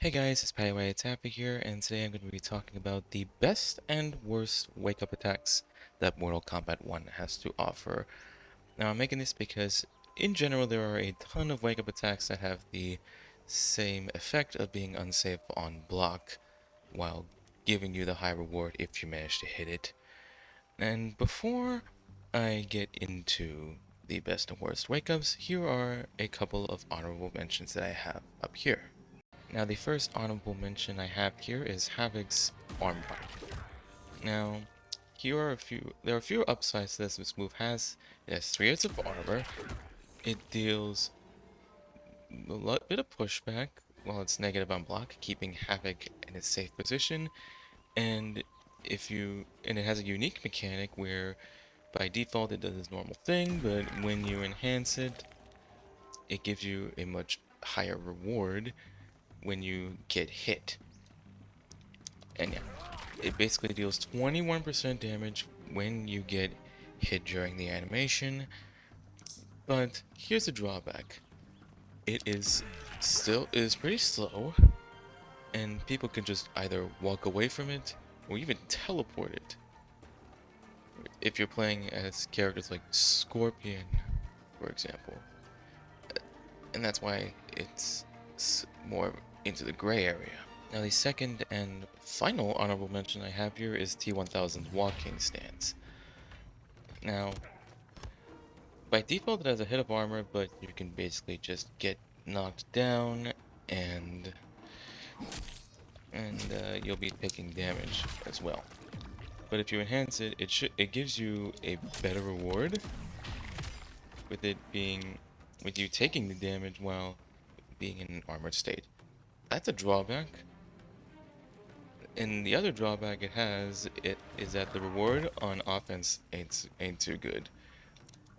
Hey guys, it's Tappy here, and today I'm going to be talking about the best and worst wake-up attacks that Mortal Kombat 1 has to offer. Now I'm making this because, in general, there are a ton of wake-up attacks that have the same effect of being unsafe on block, while giving you the high reward if you manage to hit it. And before I get into the best and worst wake-ups, here are a couple of honorable mentions that I have up here. Now, the first honorable mention I have here is Havoc's arm bite. Now, there are a few upsides that this move has. It has 3 hits of armor. It deals a bit of pushback while it's negative on block, keeping Havoc in a safe position. And it has a unique mechanic where by default it does its normal thing, but when you enhance it, it gives you a much higher reward when you get hit. And yeah, it basically deals 21% damage when you get hit during the animation. But here's the drawback. It is pretty slow, and people can just either walk away from it or even teleport it. If you're playing as characters like Scorpion, for example. And that's why it's more into the gray area. Now the second and final honorable mention I have here is T1000's walking stance. Now, by default it has a hit of armor, but you can basically just get knocked down and you'll be taking damage as well. But if you enhance it, it gives you a better reward with you taking the damage while being in an armored state. That's a drawback. And the other drawback it has is that the reward on offense ain't too good.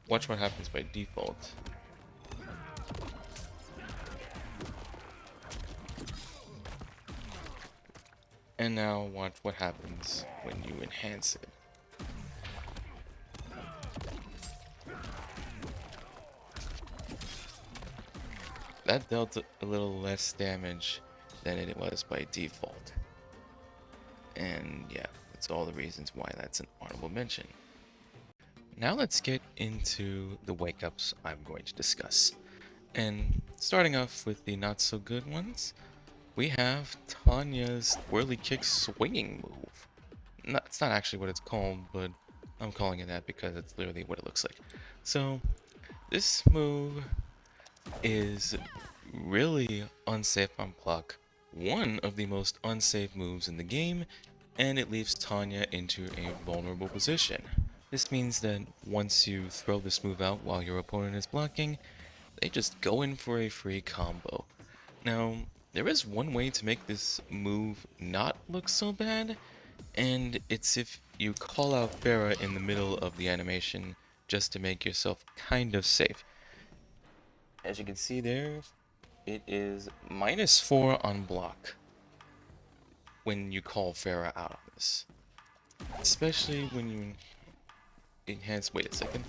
Watch what happens by default. And now watch what happens when you enhance it. That dealt a little less damage than it was by default. And yeah, that's all the reasons why that's an honorable mention. Now let's get into the wake-ups I'm going to discuss. And starting off with the not so good ones, we have Tanya's whirly kick swinging move. It's not actually what it's called, but I'm calling it that because it's literally what it looks like. So, this move is really unsafe on block, one of the most unsafe moves in the game, and it leaves Tanya into a vulnerable position. This means that once you throw this move out while your opponent is blocking, they just go in for a free combo. Now, there is one way to make this move not look so bad, and it's if you call out Farah in the middle of the animation just to make yourself kind of safe. As you can see there, it is -4 on block when you call Farah out on this. Especially when you enhance. Wait a second.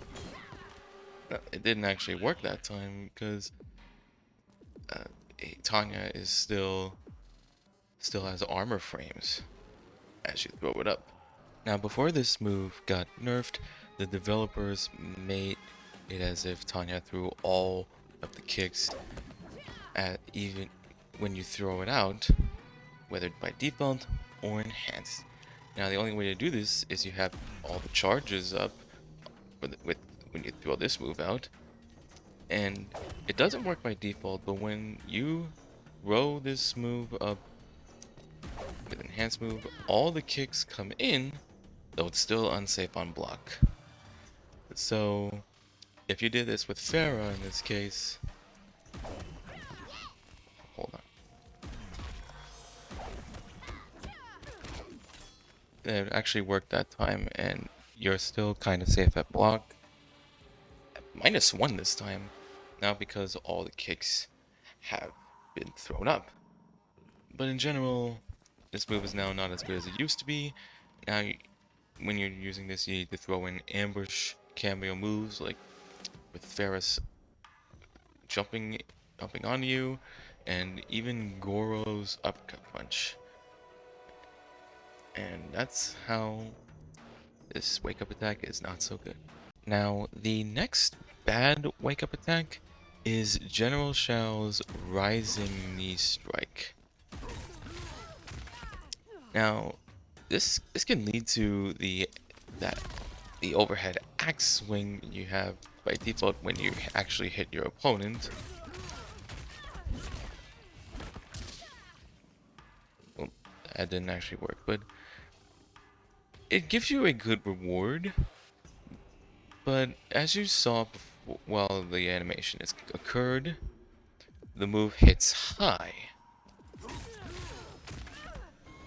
It didn't actually work that time because uh, Tanya is still has armor frames as you throw it up. Now, before this move got nerfed, the developers made it as if Tanya threw all of the kicks at even when you throw it out, whether by default or enhanced. Now, the only way to do this is you have all the charges up when you throw this move out, and it doesn't work by default, but when you row this move up with enhanced move, all the kicks come in, though it's still unsafe on block. So if you did this with Farah in this case, hold on, it actually worked that time, and you're still kind of safe at block. -1 this time, now because all the kicks have been thrown up. But in general, this move is now not as good as it used to be. Now, when you're using this, you need to throw in ambush cameo moves, like with Ferris jumping onto you, and even Goro's uppercut punch. And that's how this wake up attack is not so good. Now, the next bad wake up attack is General Shao's Rising Knee Strike. Now, this can lead to the overhead axe swing you have by default when you actually hit your opponent. Well, that didn't actually work, but it gives you a good reward. But as you saw before, while the animation has occurred, the move hits high.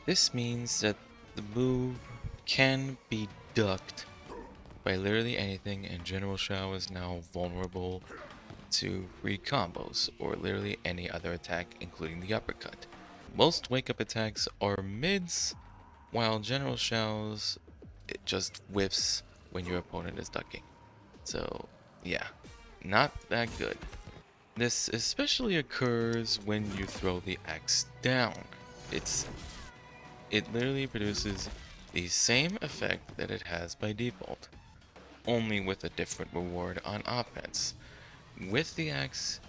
This means that the move can be ducked by literally anything, and General Shao is now vulnerable to free combos, or literally any other attack, including the uppercut. Most wake-up attacks are mids, while General Shao's, it just whiffs when your opponent is ducking. So, yeah, not that good. This especially occurs when you throw the axe down. It literally produces the same effect that it has by default, only with a different reward on offense. With the axe,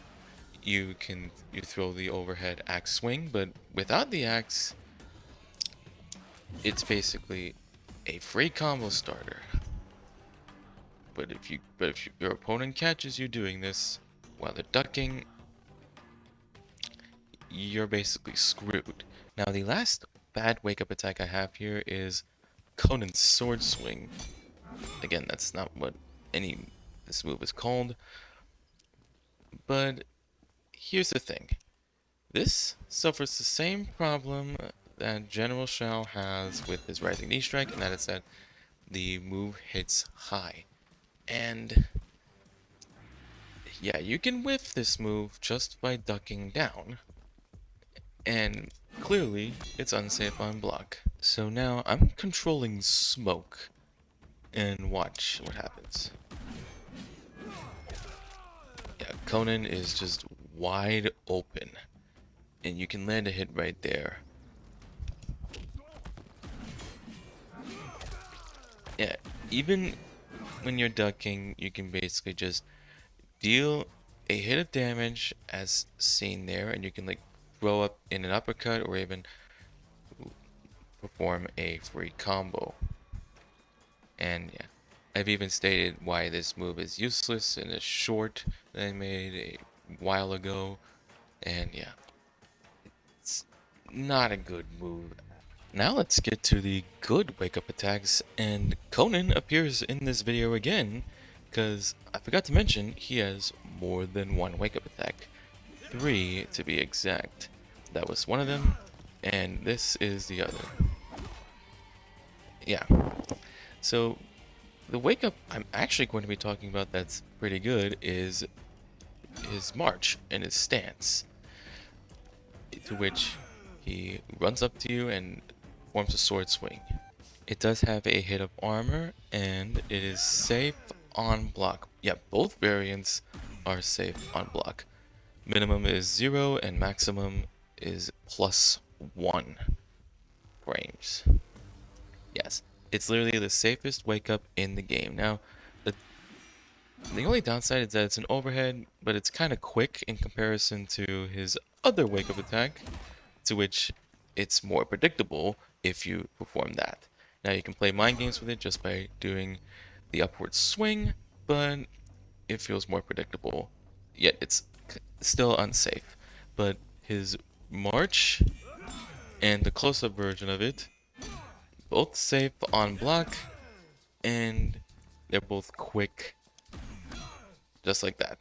you throw the overhead axe swing, but without the axe, it's basically a free combo starter. But if your opponent catches you doing this while they're ducking, you're basically screwed. Now the last bad wake up attack I have here is Conan's sword swing. Again, that's not what this move is called. But here's the thing. This suffers the same problem that General Shao has with his Rising Knee Strike, and that is that the move hits high. And yeah, you can whiff this move just by ducking down. And clearly, it's unsafe on block. So now I'm controlling smoke, and watch what happens. Yeah, Conan is just wide open, and you can land a hit right there. Yeah, even when you're ducking, you can basically just deal a hit of damage as seen there, and you can like throw up in an uppercut or even perform a free combo. And yeah, I've even stated why this move is useless in a short that I made a while ago. And yeah, it's not a good move. Now let's get to the good wake-up attacks, and Conan appears in this video again, because I forgot to mention he has more than one wake-up attack. 3 to be exact. That was one of them, and this is the other. Yeah. So the wake up I'm actually going to be talking about that's pretty good is his march and his stance, to which he runs up to you and forms a sword swing. It does have a hit of armor, and it is safe on block. Yeah, both variants are safe on block. Minimum is 0 and maximum is +1 frames. Yes, it's literally the safest wake up in the game. Now, the only downside is that it's an overhead, but it's kind of quick in comparison to his other wake up attack, to which it's more predictable if you perform that. Now you can play mind games with it just by doing the upward swing, but it feels more predictable, yet it's still unsafe. But his march and the close-up version of it, both safe on block, and they're both quick, just like that.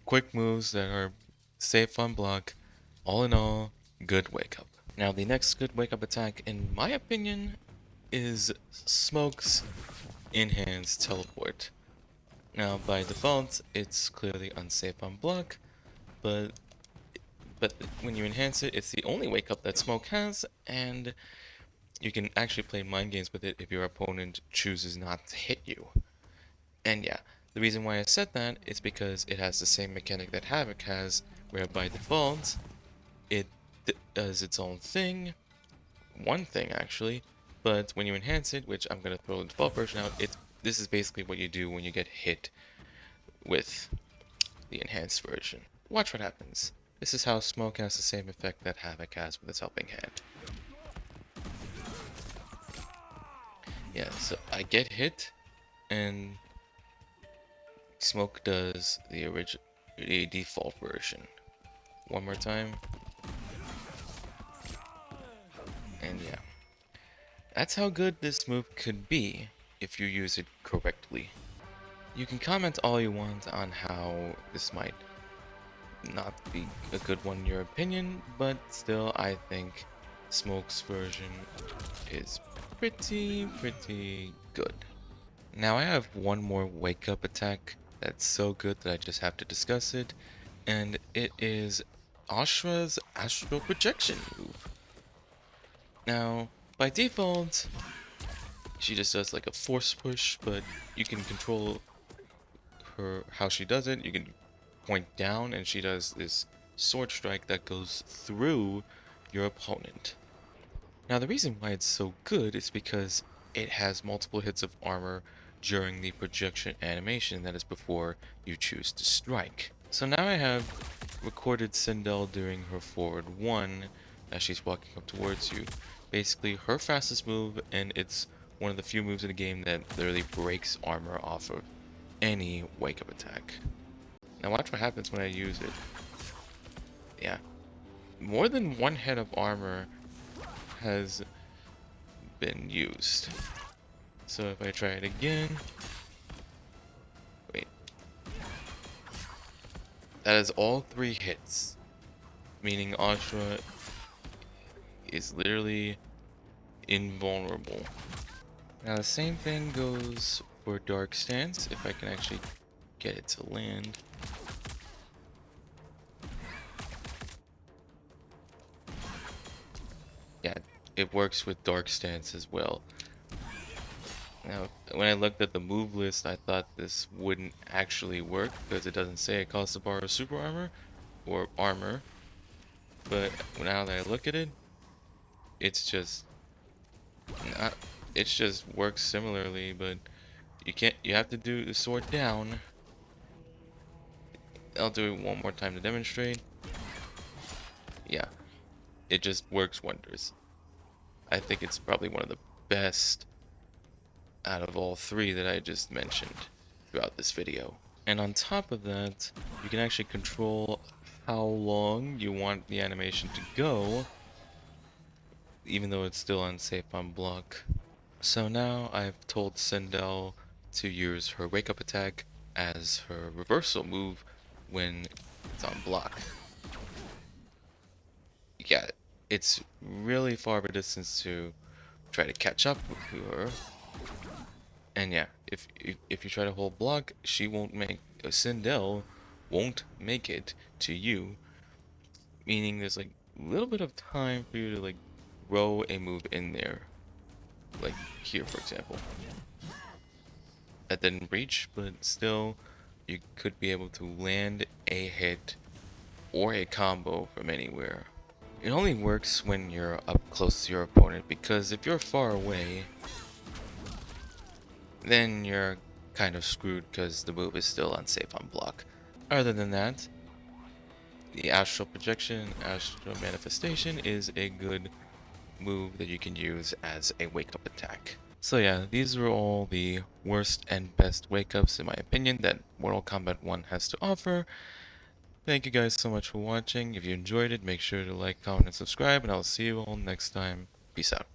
Quick moves that are safe on block. All in all, good wake up. Now the next good wake up attack, in my opinion, is Smoke's enhanced teleport. Now by default, it's clearly unsafe on block, but when you enhance it, it's the only wake up that Smoke has, and you can actually play mind games with it if your opponent chooses not to hit you. And yeah, the reason why I said that is because it has the same mechanic that Havoc has, where by default, it does its own thing, one thing actually, but when you enhance it, which I'm gonna throw the default version out, this is basically what you do when you get hit with the enhanced version. Watch what happens. This is how Smoke has the same effect that Havoc has with its helping hand. Yeah, so I get hit, and Smoke does the default version. One more time. And yeah. That's how good this move could be if you use it correctly. You can comment all you want on how this might not be a good one in your opinion, but still I think Smoke's version is pretty good. Now I have one more wake up attack that's so good that I just have to discuss it, and it is Ashra's Astral Projection move. Now, by default, she just does like a force push, but you can control how she does it. You can point down and she does this sword strike that goes through your opponent. Now the reason why it's so good is because it has multiple hits of armor during the projection animation, that is before you choose to strike. So now I have recorded Sindel doing her forward 1 as she's walking up towards you. Basically her fastest move, and it's one of the few moves in the game that literally breaks armor off of any wake up attack. Now watch what happens when I use it. Yeah. More than one head of armor has been used. So if I try it again... Wait. That is all 3 hits. Meaning Ashra is literally invulnerable. Now the same thing goes for Dark Stance, if I can actually get it to land. Yeah, it works with Dark Stance as well. Now, when I looked at the move list, I thought this wouldn't actually work because it doesn't say it costs to borrow super armor or armor. But now that I look at it, it's just not. It just works similarly, but you can't. You have to do the sword down. I'll do it one more time to demonstrate. Yeah, it just works wonders. I think it's probably one of the best out of all 3 that I just mentioned throughout this video. And on top of that, you can actually control how long you want the animation to go, even though it's still unsafe on block. So now I've told Sindel to use her wake up attack as her reversal move when it's on block. Yeah, it's really far of a distance to try to catch up with her. And yeah, if you try to hold block, she won't make Sindel won't make it to you, meaning there's like a little bit of time for you to like row a move in there, like here for example. That didn't reach, but still you could be able to land a hit or a combo from anywhere. It only works when you're up close to your opponent, because if you're far away, then you're kind of screwed because the move is still unsafe on block. Other than that, the Astral Projection, Astral Manifestation is a good move that you can use as a wake-up attack. So yeah, these are all the worst and best wake-ups in my opinion that Mortal Kombat 1 has to offer. Thank you guys so much for watching. If you enjoyed it, make sure to like, comment, and subscribe, and I'll see you all next time. Peace out.